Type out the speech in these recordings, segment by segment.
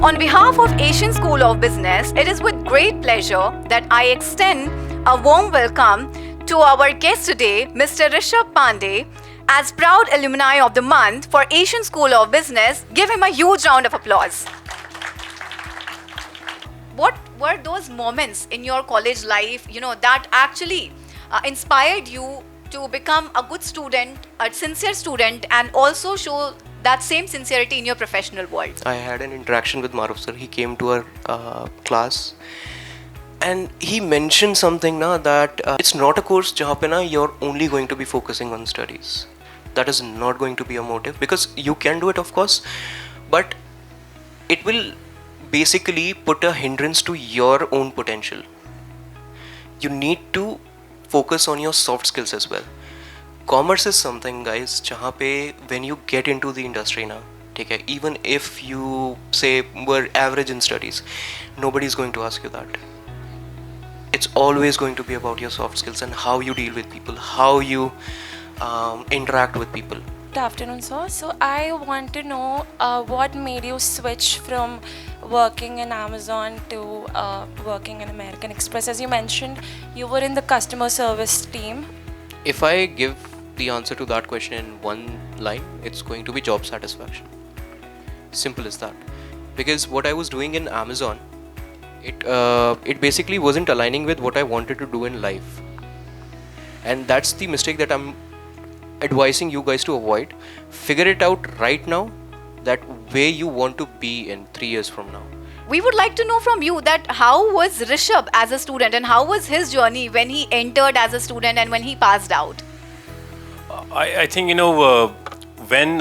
On behalf of Asian School of Business, it is with great pleasure that I extend a warm welcome to our guest today, Mr. Rishabh Pandey. As proud alumni of the month for Asian School of Business, give him a huge round of applause. What were those moments in your college life, that actually inspired you to become a good student, a sincere student, and also show that same sincerity in your professional world? I had an interaction with Maruf sir. He came to our class and he mentioned something that it's not a course jahan pe you're only going to be focusing on studies. That is not going to be a motive, because you can do it, of course, but it will basically put a hindrance to your own potential. You need to focus on your soft skills as well. Commerce is something, guys, jahan pe when you get into the industry now, okay, even if you say were average in studies, nobody is going to ask you that. It's always going to be about your soft skills and how you deal with people, how you interact with people. Good afternoon, sir. So I want to know what made you switch from working in Amazon to working in American Express. As you mentioned, you were in the customer service team. If I give the answer to that question in one line, it's going to be job satisfaction. Simple as that. Because what I was doing in Amazon, it basically wasn't aligning with what I wanted to do in life. And that's the mistake that I'm advising you guys to avoid. Figure it out right now, that where you want to be in 3 years from now. We would like to know from you that how was Rishabh as a student and how was his journey when he entered as a student and when he passed out? I think, when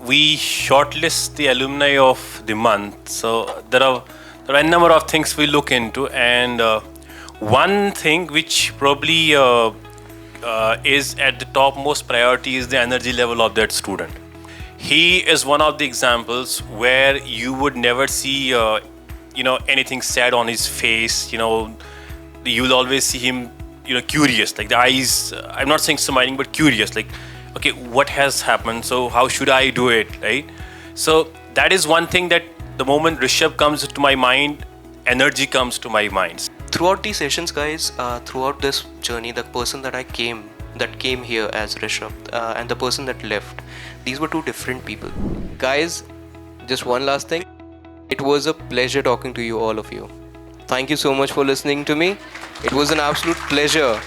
we shortlist the alumni of the month, so there are a number of things we look into, and one thing which probably is at the topmost priority is the energy level of that student. He is one of the examples where you would never see anything sad on his face. You will always see him curious, like the eyes, I'm not saying smiling, but curious, like, okay, what has happened, so how should I do it, right? So that is one thing, that the moment Rishabh comes to my mind, energy comes to my mind. Throughout these sessions, guys, throughout this journey, the person that came here as Rishabh and the person that left, these were two different people. Guys, just one last thing. It was a pleasure talking to you, all of you. Thank you so much for listening to me. It was an absolute pleasure.